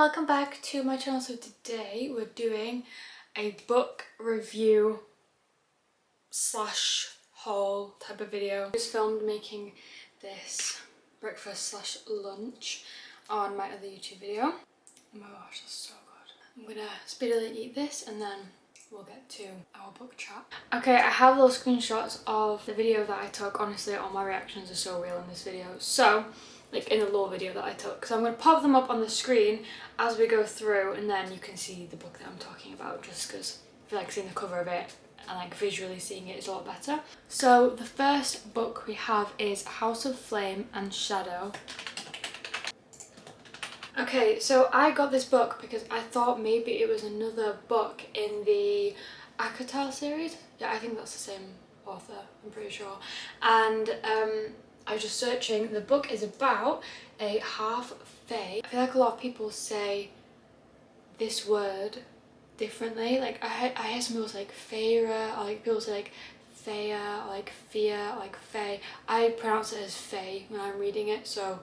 welcome back to my channel. So today we're doing a book review slash haul type of video. I just filmed making this breakfast slash lunch on my other YouTube video. Oh my gosh, that's so good. I'm gonna speedily eat this and then we'll get to our book chat. Okay, I have those screenshots of the video that I took. Honestly, all my reactions are so real in this video. So like in the lore video that I took. So I'm going to pop them up on the screen as we go through and then you can see the book that I'm talking about, just because I feel like seeing the cover of it and like visually seeing it is a lot better. So the first book we have is House of Flame and Shadow. Okay, so I got this book because I thought maybe it was another book in the Akatar series. Yeah, I think that's the same author, I'm pretty sure. And I was just searching. The book is about a half fae. I feel like a lot of people say this word differently. Like I hear some people say like Feyre, or like people say like Fea, or like Fia, or like Fae. I pronounce it as Fae when I'm reading it, so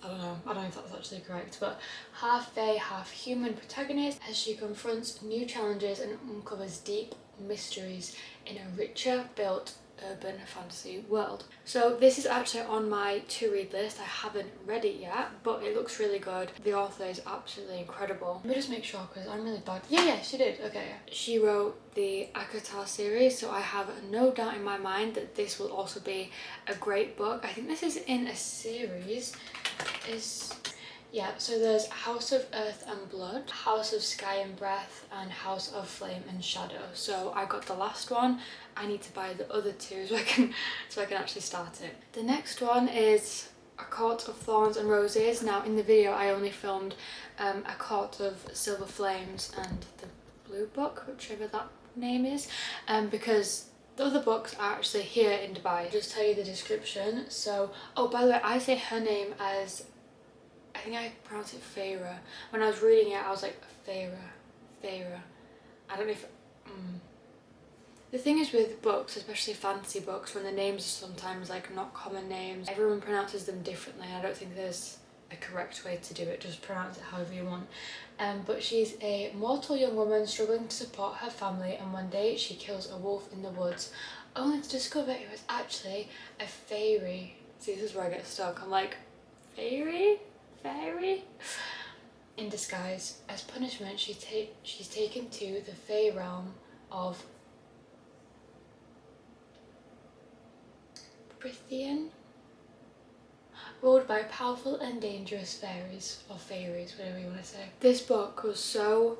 I don't know if that's actually correct, but half fae, half human protagonist as she confronts new challenges and uncovers deep mysteries in a richer built urban fantasy world. So this is actually on my to read list. I haven't read it yet, but it looks really good. The author is absolutely incredible. Let me just make sure because I'm really bad. Yeah, she did. Okay. She wrote the Akatar series, so I have no doubt in my mind that this will also be a great book. I think this is in a series. So there's House of Earth and Blood, House of Sky and Breath, and House of Flame and Shadow. So I got the last one. I need to buy the other two so I can actually start it. The next one is A Court of Thorns and Roses. Now in the video I only filmed A Court of Silver Flames and the Blue Book, whichever that name is, because the other books are actually here in Dubai. I'll just tell you the description. So, oh, by the way, I say her name as, I think I pronounce it Feyre. When I was reading it, I was like, Feyre. I don't know if... The thing is with books, especially fantasy books, when the names are sometimes like not common names, everyone pronounces them differently. I don't think there's a correct way to do it, just pronounce it however you want. But she's a mortal young woman struggling to support her family, and one day she kills a wolf in the woods, only to discover it was actually a fairy. See, this is where I get stuck. I'm like, fairy? In disguise. As punishment, she's taken to the fae realm of Prithian, ruled by powerful and dangerous fairies, or fairies, whatever you want to say. This book was so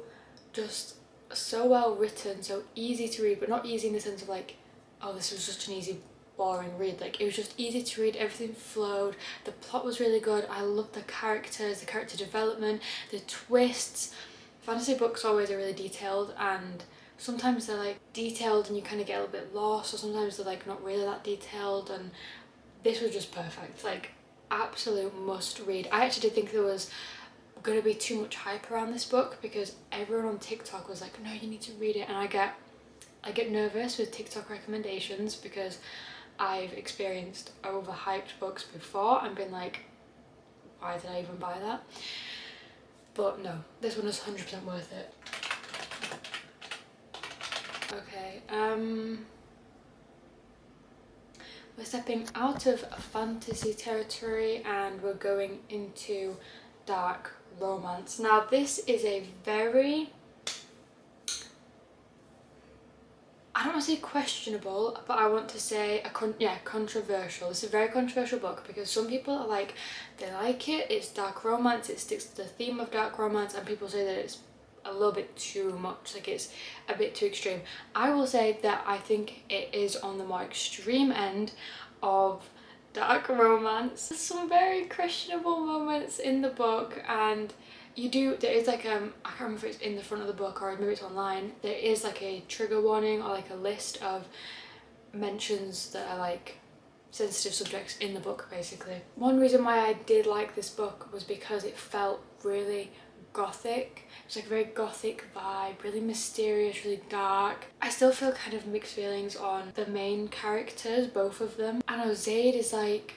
well written, so easy to read, but not easy in the sense of like, oh, this was just an easy boring read. Like, it was just easy to read, everything flowed, the plot was really good. I loved the characters, the character development, the twists. Fantasy books always are really detailed, and sometimes they're like detailed and you kind of get a little bit lost, or sometimes they're like not really that detailed, and this was just perfect. Like, absolute must read. I actually did think there was going to be too much hype around this book because everyone on TikTok was like, no, you need to read it, and I get nervous with TikTok recommendations because I've experienced overhyped books before and been like, why did I even buy that? But no, this one is 100% worth it. Okay, we're stepping out of fantasy territory and we're going into dark romance. Now this is a very, I don't want to say questionable, but I want to say controversial. This is a very controversial book because some people are like, they like it, it's dark romance, it sticks to the theme of dark romance, and people say that it's a little bit too much, like it's a bit too extreme. I will say that I think it is on the more extreme end of dark romance. There's some very questionable moments in the book, and there is like I can't remember if it's in the front of the book or maybe it's online, there is like a trigger warning or like a list of mentions that are like sensitive subjects in the book basically. One reason why I did like this book was because it felt really gothic. It's like a very gothic vibe, really mysterious, really dark. I still feel kind of mixed feelings on the main characters, both of them. I know Zaid is like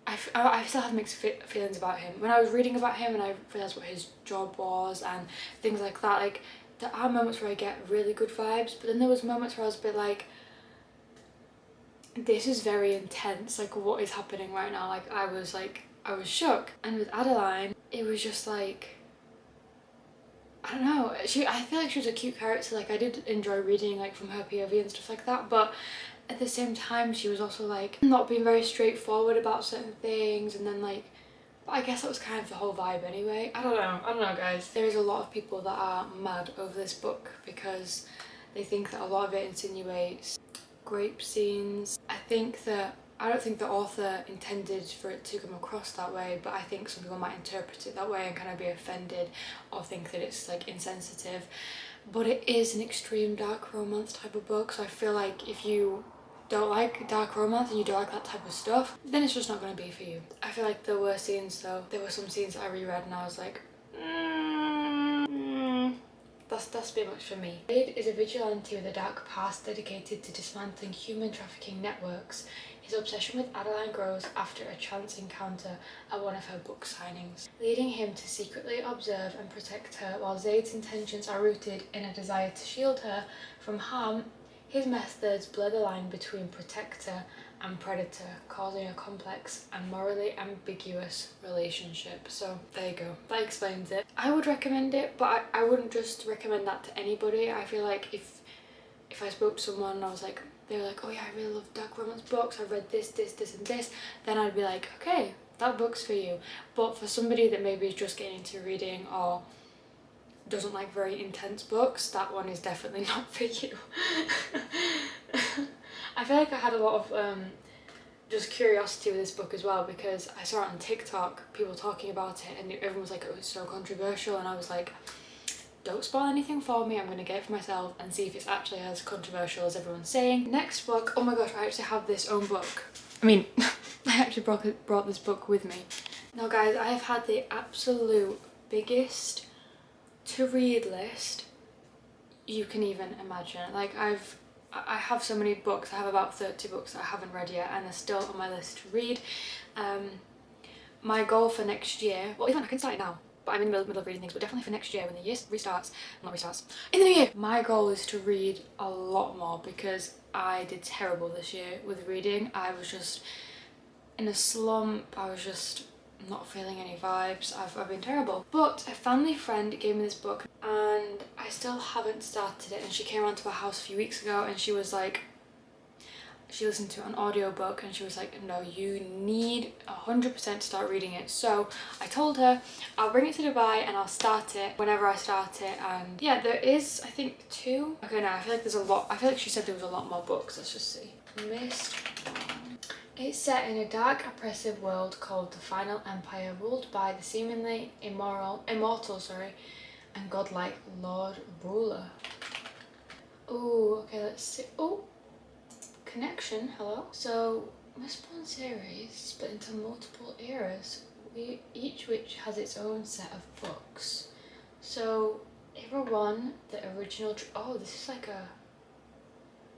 I still have mixed feelings about him. When I was reading about him and I realised what his job was and things like that, like there are moments where I get really good vibes, but then there was moments where I was a bit like, this is very intense, like what is happening right now? Like I was shook. And with Adeline, it was just like, I don't know, I feel like she was a cute character. Like I did enjoy reading like from her POV and stuff like that, but at the same time she was also like not being very straightforward about certain things, and then like, but I guess that was kind of the whole vibe anyway. I don't know guys. There is a lot of people that are mad over this book because they think that a lot of it insinuates grape scenes. I don't think the author intended for it to come across that way, but I think some people might interpret it that way and kind of be offended or think that it's like insensitive. But it is an extreme dark romance type of book, so I feel like if you don't like dark romance and you don't like that type of stuff, then it's just not going to be for you. I feel like there were scenes though, there were some scenes that I reread and I was like, that's a bit much for me. Wade is a vigilante with a dark past dedicated to dismantling human trafficking networks. His obsession with Adeline grows after a chance encounter at one of her book signings, leading him to secretly observe and protect her. While Zaid's intentions are rooted in a desire to shield her from harm, his methods blur the line between protector and predator, causing a complex and morally ambiguous relationship. So there you go, that explains it. I would recommend it, but I wouldn't just recommend that to anybody. I feel like if I spoke to someone and I was like, they were like, oh yeah, I really love dark romance books, I've read this and this, then I'd be like, okay, that book's for you. But for somebody that maybe is just getting into reading or doesn't like very intense books, that one is definitely not for you. I feel like I had a lot of just curiosity with this book as well, because I saw it on TikTok, people talking about it, and everyone was like, oh, it's so controversial, and I was like, don't spoil anything for me, I'm going to get it for myself and see if it's actually as controversial as everyone's saying. Next book, oh my gosh, I actually have this own book. I mean, I actually brought this book with me. Now guys, I have had the absolute biggest to read list you can even imagine. Like I have so many books. I have about 30 books that I haven't read yet and they're still on my list to read. My goal for next year, well even I can start it now, but I'm in the middle of reading things, but definitely for next year when the year in the new year, my goal is to read a lot more, because I did terrible this year with reading. I was just in a slump, I was just not feeling any vibes. I've been terrible. But a family friend gave me this book and I still haven't started it, and she came around to our house a few weeks ago and she was like, she listened to an audiobook and she was like, no, you need 100% to start reading it. So I told her I'll bring it to Dubai and I'll start it whenever I start it. And yeah, there is, I think, 2. Okay, no, I feel like there's a lot. I feel like she said there was a lot more books. Let's just see. Missed. It's set in a dark, oppressive world called the Final Empire, ruled by the seemingly immortal, and godlike Lord Ruler. Oh, okay, let's see. Oh, connection, hello. So, Mistborn series split into multiple eras, each which has its own set of books. So, Era 1, the original, oh, this is like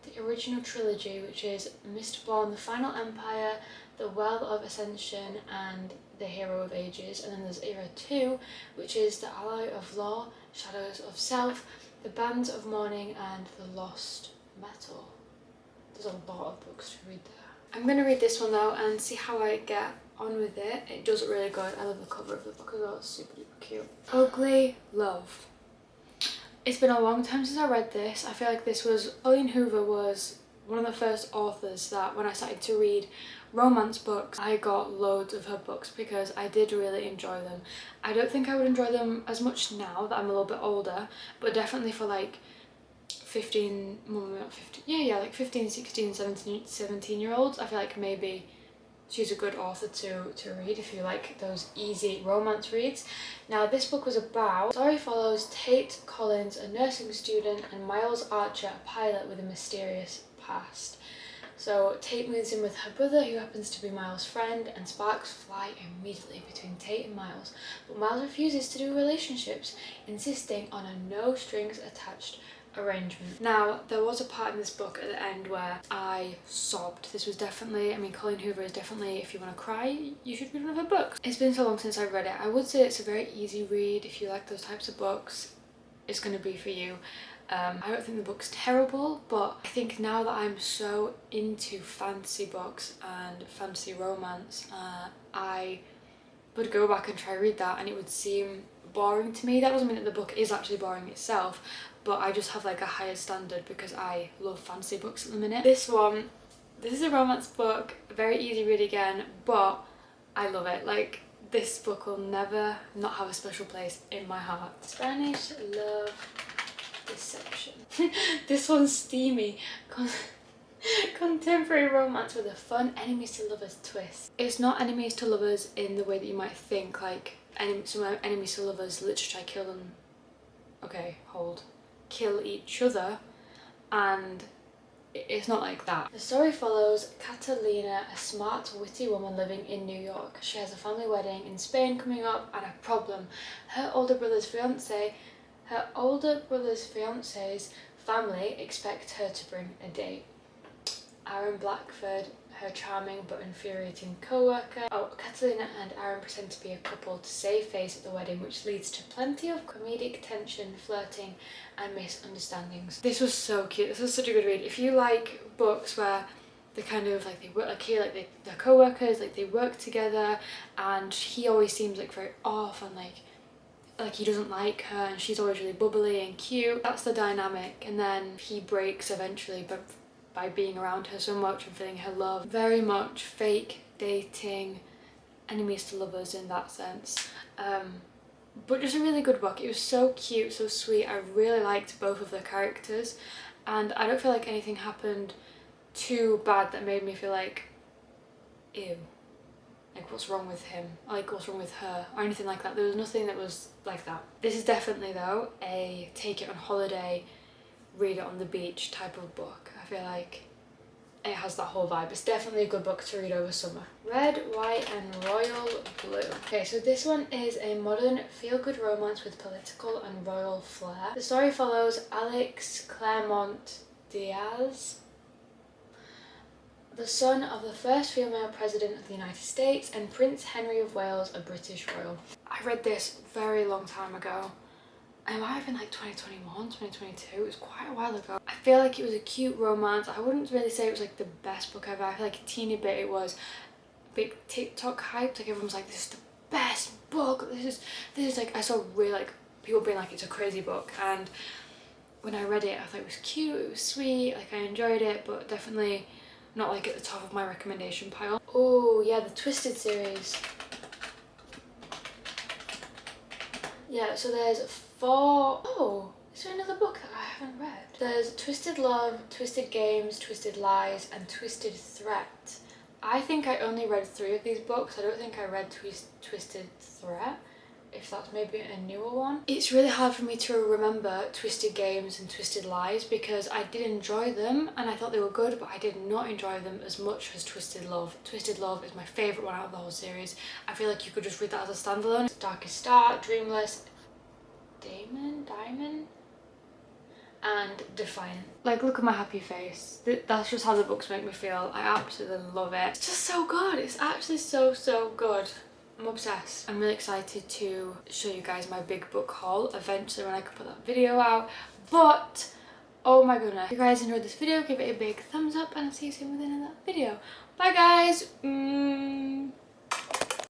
the original trilogy, which is Mistborn, the Final Empire, the Well of Ascension, and the Hero of Ages. And then there's Era 2, which is the Alloy of Law, Shadows of Self, the Bands of Mourning, and the Lost Metal. There's a lot of books to read there. I'm going to read this one though and see how I get on with it. It does look really good. I love the cover of the book as well, it's super duper cute. Ugly Love. It's been a long time since I read this. I feel like Colleen Hoover was one of the first authors that when I started to read romance books, I got loads of her books because I did really enjoy them. I don't think I would enjoy them as much now that I'm a little bit older, but definitely for like 15, like 15, 16, 17-year-olds, I feel like maybe she's a good author to read if you like those easy romance reads. Now this book was about, story follows Tate Collins, a nursing student, and Miles Archer, a pilot with a mysterious past. So Tate moves in with her brother, who happens to be Miles' friend, and sparks fly immediately between Tate and Miles. But Miles refuses to do relationships, insisting on a no strings attached arrangement. Now, there was a part in this book at the end where I sobbed. This was definitely, I mean, Colleen Hoover is definitely, if you want to cry, you should read one of her books. It's been so long since I read it. I would say it's a very easy read. If you like those types of books, it's going to be for you. I don't think the book's terrible, but I think now that I'm so into fantasy books and fantasy romance, I would go back and try read that and it would seem boring to me. That doesn't mean that the book is actually boring itself, but I just have like a higher standard because I love fantasy books at the minute. This is a romance book, very easy read again, but I love it. Like, this book will never not have a special place in my heart. Spanish love deception. This one's steamy. Contemporary romance with a fun enemies to lovers twist. It's not enemies to lovers in the way that you might think, like some enemies to lovers literally try to kill them. Okay, hold. Kill each other, and it's not like that. The story follows Catalina, a smart, witty woman living in New York. She has a family wedding in Spain coming up and a problem. Her older brother's fiance's family expect her to bring a date. Aaron Blackford, her charming but infuriating co-worker. Catalina and Aaron pretend to be a couple to save face at the wedding, which leads to plenty of comedic tension, flirting and misunderstandings. This was so cute. This was such a good read. If you like books where they kind of like, they work like here, like they're co-workers, like they work together, and he always seems like very off and like he doesn't like her, and she's always really bubbly and cute. That's the dynamic, and then he breaks eventually but by being around her so much and feeling her love. Very much fake dating, enemies to lovers in that sense. But just a really good book. It was so cute, so sweet. I really liked both of the characters, and I don't feel like anything happened too bad that made me feel like, ew, like what's wrong with him, like what's wrong with her, or anything like that. There was nothing that was like that. This is definitely though a take it on holiday, read it on the beach type of book. I feel like it has that whole vibe. It's definitely a good book to read over summer. Red, White and Royal Blue. Okay, so this one is a modern feel-good romance with political and royal flair. The story follows Alex Claremont Diaz, the son of the first female president of the United States, and Prince Henry of Wales, a British royal. I read this very long time ago. It might have been like 2021, 2022, it was quite a while ago. I feel like it was a cute romance. I wouldn't really say it was like the best book ever. I feel like a teeny bit it was big TikTok hype. Like everyone was like, this is the best book. This is like, I saw really like people being like, it's a crazy book. And when I read it, I thought it was cute, it was sweet, like I enjoyed it, but definitely not like at the top of my recommendation pile. Oh yeah, the Twisted series. Yeah, so there's 4. Oh, is there another book that I haven't read? There's Twisted Love, Twisted Games, Twisted Lies and Twisted Threat. I think I only read 3 of these books. I don't think I read Twisted Threat, if that's maybe a newer one. It's really hard for me to remember Twisted Games and Twisted Lies because I did enjoy them and I thought they were good, but I did not enjoy them as much as Twisted Love. Twisted Love is my favourite one out of the whole series. I feel like you could just read that as a standalone. Darkest Star, Dreamless, Diamond and Defiant. Like, look at my happy face. That's just how the books make me feel. I absolutely love it. It's just so good. It's actually so good. I'm obsessed. I'm really excited to show you guys my big book haul eventually when I can put that video out. But oh my goodness, if you guys enjoyed this video, give it a big thumbs up and I'll see you soon within another video. Bye guys.